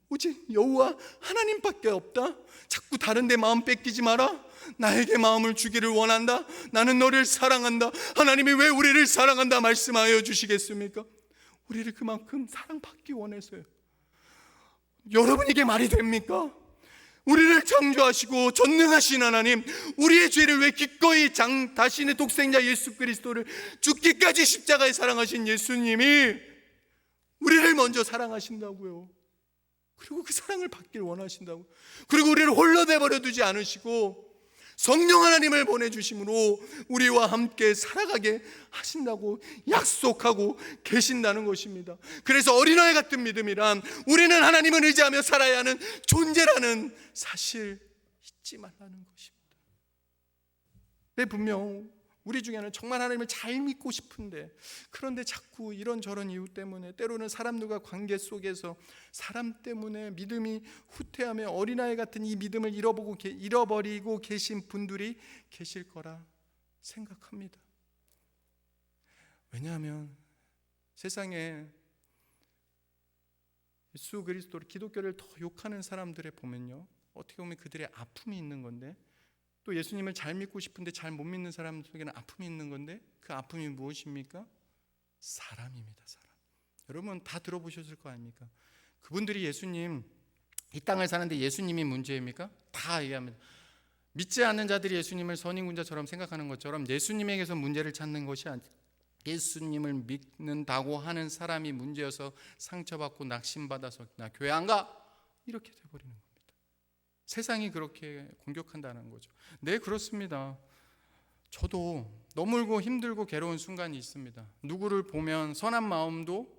오직 여호와 하나님밖에 없다. 자꾸 다른 데 마음 뺏기지 마라. 나에게 마음을 주기를 원한다. 나는 너를 사랑한다. 하나님이 왜 우리를 사랑한다 말씀하여 주시겠습니까? 우리를 그만큼 사랑받기 원해서요. 여러분, 이게 말이 됩니까? 우리를 창조하시고 전능하신 하나님, 우리의 죄를 왜 기꺼이 자신의 독생자 예수 그리스도를 죽기까지 십자가에 사랑하신 예수님이 우리를 먼저 사랑하신다고요. 그리고 그 사랑을 받길 원하신다고. 그리고 우리를 홀로 내버려 두지 않으시고 성령 하나님을 보내주심으로 우리와 함께 살아가게 하신다고 약속하고 계신다는 것입니다. 그래서 어린아이 같은 믿음이란 우리는 하나님을 의지하며 살아야 하는 존재라는 사실 잊지 말라는 것입니다. 네, 분명 우리 중에는 정말 하나님을 잘 믿고 싶은데, 그런데 자꾸 이런저런 이유 때문에, 때로는 사람들과 관계 속에서 사람 때문에 믿음이 후퇴하며 어린아이 같은 이 믿음을 잃어버리고 계신 분들이 계실 거라 생각합니다. 왜냐하면 세상에 예수 그리스도를, 기독교를 더 욕하는 사람들을 보면요, 어떻게 보면 그들의 아픔이 있는 건데, 또 예수님을 잘 믿고 싶은데 잘 못 믿는 사람 속에는 아픔이 있는 건데, 그 아픔이 무엇입니까? 사람입니다. 사람. 여러분 다 들어보셨을 거 아닙니까? 그분들이 예수님, 이 땅을 사는데 예수님이 문제입니까? 다 얘기합니다. 믿지 않는 자들이 예수님을 선인군자처럼 생각하는 것처럼 예수님에게서 문제를 찾는 것이 아니라 예수님을 믿는다고 하는 사람이 문제여서 상처받고 낙심받아서 나 교회 안 가! 이렇게 돼버리는 겁니다. 세상이 그렇게 공격한다는 거죠. 네, 그렇습니다. 저도 너물고 힘들고 괴로운 순간이 있습니다. 누구를 보면 선한 마음도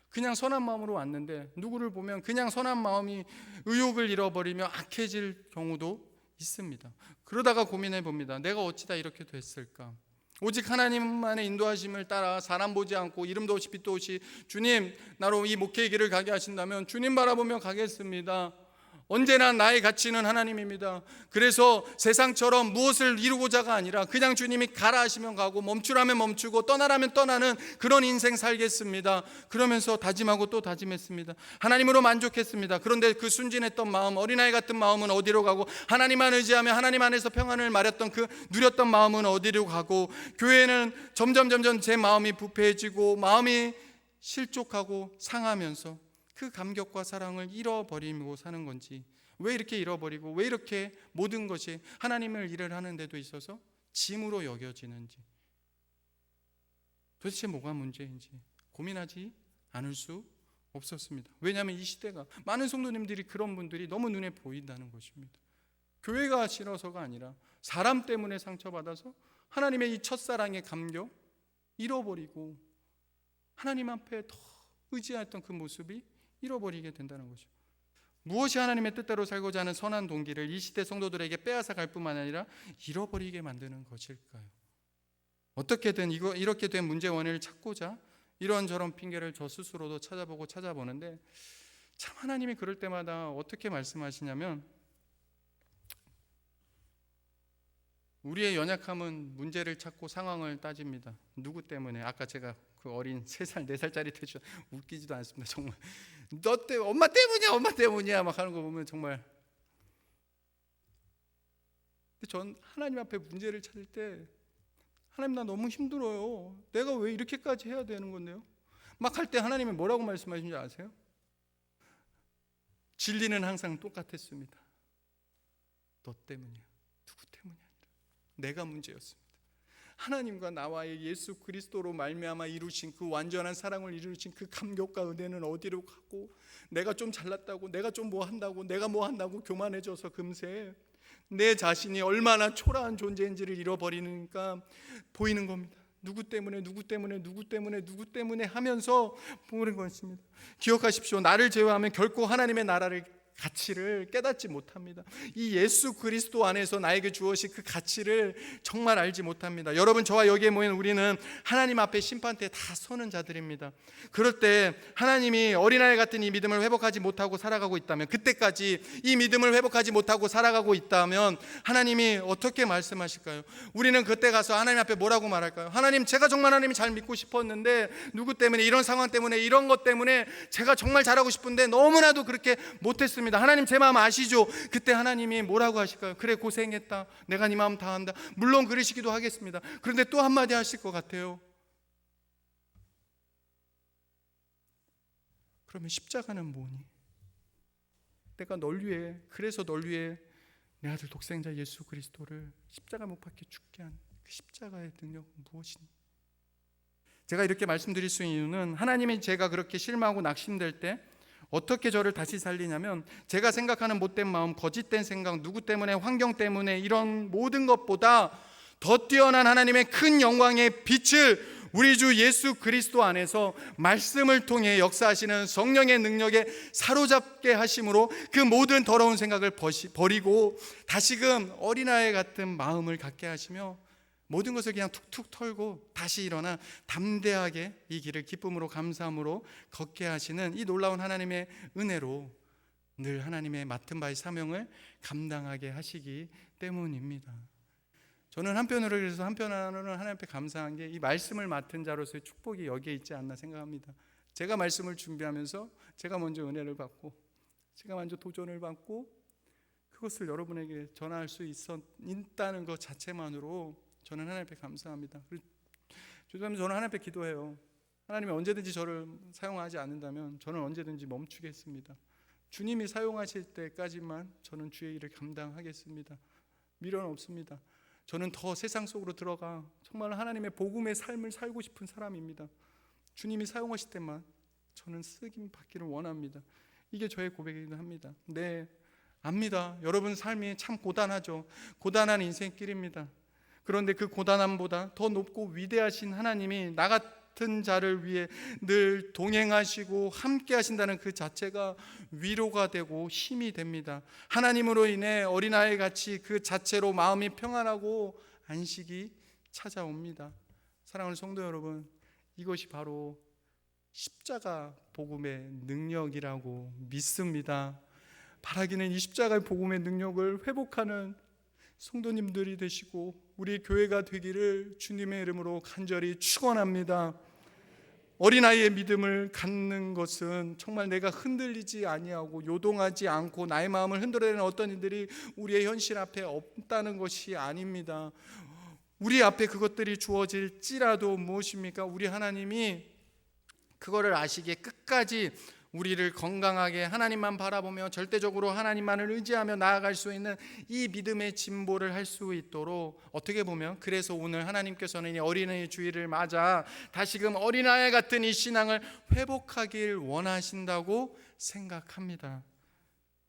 그냥 선한 마음으로 왔는데, 누구를 보면 그냥 선한 마음이 의욕을 잃어버리며 악해질 경우도 있습니다. 그러다가 고민해 봅니다. 내가 어찌다 이렇게 됐을까? 오직 하나님만의 인도하심을 따라 사람 보지 않고 이름도 없이 빛도 없이 주님 나로 이 목회의 길을 가게 하신다면 주님 바라보며 가겠습니다. 언제나 나의 가치는 하나님입니다. 그래서 세상처럼 무엇을 이루고자가 아니라 그냥 주님이 가라 하시면 가고 멈추라면 멈추고 떠나라면 떠나는 그런 인생 살겠습니다. 그러면서 다짐하고 또 다짐했습니다. 하나님으로 만족했습니다. 그런데 그 순진했던 마음, 어린아이 같은 마음은 어디로 가고, 하나님만 의지하며 하나님 안에서 평안을 말했던 그 누렸던 마음은 어디로 가고, 교회는 점점 제 마음이 부패해지고 마음이 실족하고 상하면서 그 감격과 사랑을 잃어버리고 사는 건지, 왜 이렇게 잃어버리고 왜 이렇게 모든 것이 하나님을 일을 하는 데도 있어서 짐으로 여겨지는지, 도대체 뭐가 문제인지 고민하지 않을 수 없었습니다. 왜냐하면 이 시대가 많은 성도님들이 그런 분들이 너무 눈에 보인다는 것입니다. 교회가 싫어서가 아니라 사람 때문에 상처받아서 하나님의 이 첫사랑의 감격 잃어버리고 하나님 앞에 더 의지했던 그 모습이 잃어버리게 된다는 거죠. 무엇이 하나님의 뜻대로 살고자 하는 선한 동기를 이 시대 성도들에게 빼앗아 갈 뿐만 아니라 잃어버리게 만드는 것일까요? 어떻게든 이렇게 된 문제 원인을 찾고자 이런저런 핑계를 저 스스로도 찾아보는데, 참 하나님이 그럴 때마다 어떻게 말씀하시냐면, 우리의 연약함은 문제를 찾고 상황을 따집니다. 누구 때문에? 아까 제가 그 어린 3살, 4살짜리 태주 웃기지도 않습니다. 정말 너 때문에, 엄마 때문이야 막 하는 거 보면 정말. 근데 전 하나님 앞에 문제를 찾을 때, 하나님 나 너무 힘들어요. 내가 왜 이렇게까지 해야 되는 건데요? 막 할 때 하나님이 뭐라고 말씀하시는지 아세요? 진리는 항상 똑같았습니다. 너 때문이야. 누구 때문이 아니라 내가 문제였습니다. 하나님과 나와의 예수 그리스도로 말미암아 이루신 그 완전한 사랑을 이루신 그 감격과 은혜는 어디로 가고, 내가 좀 잘났다고, 내가 좀 뭐 한다고, 내가 뭐 한다고 교만해져서 금세 내 자신이 얼마나 초라한 존재인지를 잃어버리니까 보이는 겁니다. 누구 때문에 하면서 보는 것입니다. 기억하십시오. 나를 제외하면 결코 하나님의 나라를 가치를 깨닫지 못합니다. 이 예수 그리스도 안에서 나에게 주어진 그 가치를 정말 알지 못합니다. 여러분, 저와 여기에 모인 우리는 하나님 앞에 심판대에 다 서는 자들입니다. 그럴 때 하나님이 어린아이 같은 이 믿음을 회복하지 못하고 살아가고 있다면, 그때까지 이 믿음을 회복하지 못하고 살아가고 있다면 하나님이 어떻게 말씀하실까요? 우리는 그때 가서 하나님 앞에 뭐라고 말할까요? 하나님, 제가 정말 하나님이 잘 믿고 싶었는데 누구 때문에, 이런 상황 때문에, 이런 것 때문에 제가 정말 잘하고 싶은데 너무나도 그렇게 못했습니다. 하나님 제 마음 아시죠? 그때 하나님이 뭐라고 하실까요? 그래, 고생했다. 내가 네 마음 다 한다. 물론 그러시기도 하겠습니다. 그런데 또 한마디 하실 것 같아요. 그러면 십자가는 뭐니? 내가 널 위해, 그래서 널 위해 내 아들 독생자 예수 그리스도를 십자가 못 박혀 죽게 한 그 십자가의 능력은 무엇이니? 제가 이렇게 말씀드릴 수 있는 이유는, 하나님이 제가 그렇게 실망하고 낙심될 때 어떻게 저를 다시 살리냐면, 제가 생각하는 못된 마음, 거짓된 생각, 누구 때문에, 환경 때문에, 이런 모든 것보다 더 뛰어난 하나님의 큰 영광의 빛을 우리 주 예수 그리스도 안에서 말씀을 통해 역사하시는 성령의 능력에 사로잡게 하심으로 그 모든 더러운 생각을 버리고 다시금 어린아이 같은 마음을 갖게 하시며, 모든 것을 그냥 툭툭 털고 다시 일어나 담대하게 이 길을 기쁨으로 감사함으로 걷게 하시는 이 놀라운 하나님의 은혜로 늘 하나님의 맡은 바의 사명을 감당하게 하시기 때문입니다. 저는 한편으로는 하나님 앞에 감사한 게, 이 말씀을 맡은 자로서의 축복이 여기에 있지 않나 생각합니다. 제가 말씀을 준비하면서 제가 먼저 은혜를 받고, 제가 먼저 도전을 받고, 그것을 여러분에게 전할 수 있다는 것 자체만으로 저는 하나님 앞에 감사합니다. 죄송합니다. 저는 하나님 앞에 기도해요. 하나님이 언제든지 저를 사용하지 않는다면 저는 언제든지 멈추겠습니다. 주님이 사용하실 때까지만 저는 주의 일을 감당하겠습니다. 미련 없습니다. 저는 더 세상 속으로 들어가 정말 하나님의 복음의 삶을 살고 싶은 사람입니다. 주님이 사용하실 때만 저는 쓰임 받기를 원합니다. 이게 저의 고백이기도 합니다. 네, 압니다. 여러분 삶이 참 고단하죠. 고단한 인생길입니다. 그런데 그 고단함보다 더 높고 위대하신 하나님이 나 같은 자를 위해 늘 동행하시고 함께 하신다는 그 자체가 위로가 되고 힘이 됩니다. 하나님으로 인해 어린아이 같이 그 자체로 마음이 평안하고 안식이 찾아옵니다. 사랑하는 성도 여러분, 이것이 바로 십자가 복음의 능력이라고 믿습니다. 바라기는 이 십자가의 복음의 능력을 회복하는 성도님들이 되시고 우리 교회가 되기를 주님의 이름으로 간절히 축원합니다. 어린아이의 믿음을 갖는 것은 정말 내가 흔들리지 아니하고 요동하지 않고 나의 마음을 흔들어내는 어떤 일들이 우리의 현실 앞에 없다는 것이 아닙니다. 우리 앞에 그것들이 주어질지라도 무엇입니까? 우리 하나님이 그거를 아시기에 끝까지 우리를 건강하게 하나님만 바라보며 절대적으로 하나님만을 의지하며 나아갈 수 있는 이 믿음의 진보를 할 수 있도록, 어떻게 보면 그래서 오늘 하나님께서는 이 어린아이 주일을 맞아 다시금 어린아이 같은 이 신앙을 회복하길 원하신다고 생각합니다.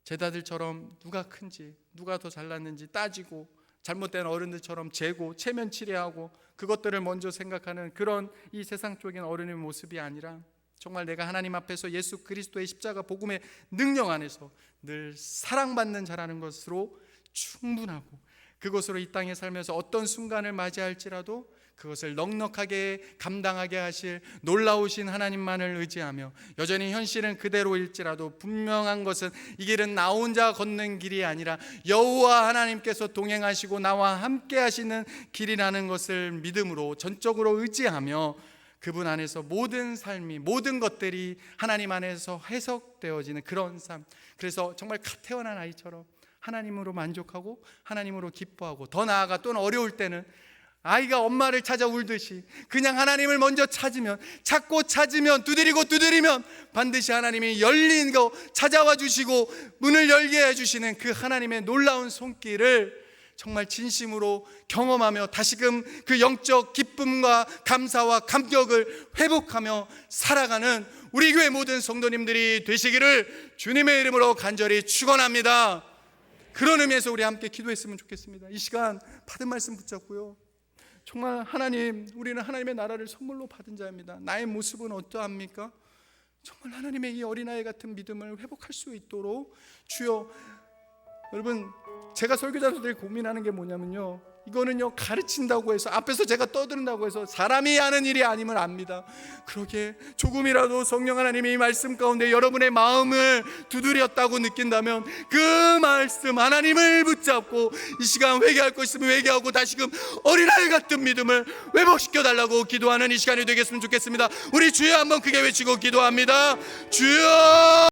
제자들처럼 누가 큰지 누가 더 잘났는지 따지고 잘못된 어른들처럼 재고 체면치레하고 그것들을 먼저 생각하는 그런 이 세상적인 어른의 모습이 아니라 정말 내가 하나님 앞에서 예수 그리스도의 십자가 복음의 능력 안에서 늘 사랑받는 자라는 것으로 충분하고, 그것으로 이 땅에 살면서 어떤 순간을 맞이할지라도 그것을 넉넉하게 감당하게 하실 놀라우신 하나님만을 의지하며, 여전히 현실은 그대로일지라도 분명한 것은 이 길은 나 혼자 걷는 길이 아니라 여호와 하나님께서 동행하시고 나와 함께 하시는 길이라는 것을 믿음으로 전적으로 의지하며 그분 안에서 모든 삶이, 모든 것들이 하나님 안에서 해석되어지는 그런 삶. 그래서 정말 갓 태어난 아이처럼 하나님으로 만족하고 하나님으로 기뻐하고, 더 나아가 또는 어려울 때는 아이가 엄마를 찾아 울듯이 그냥 하나님을 먼저 찾고 찾으면 두드리면 반드시 하나님이 열린 거 찾아와 주시고 문을 열게 해주시는 그 하나님의 놀라운 손길을 정말 진심으로 경험하며 다시금 그 영적 기쁨과 감사와 감격을 회복하며 살아가는 우리 교회 모든 성도님들이 되시기를 주님의 이름으로 간절히 축원합니다. 그런 의미에서 우리 함께 기도했으면 좋겠습니다. 이 시간 받은 말씀 붙잡고요, 정말 하나님, 우리는 하나님의 나라를 선물로 받은 자입니다. 나의 모습은 어떠합니까? 정말 하나님의 이 어린아이 같은 믿음을 회복할 수 있도록 주여. 여러분, 제가 설교자로서 늘 고민하는 게 뭐냐면요, 이거는요 가르친다고 해서 앞에서 제가 떠든다고 해서 사람이 하는 일이 아님을 압니다. 그러게 조금이라도 성령 하나님이 이 말씀 가운데 여러분의 마음을 두드렸다고 느낀다면 그 말씀 하나님을 붙잡고 이 시간 회개할 것 있으면 회개하고 다시금 어린아이 같은 믿음을 회복시켜 달라고 기도하는 이 시간이 되겠으면 좋겠습니다. 우리 주여 한번 크게 외치고 기도합니다. 주여.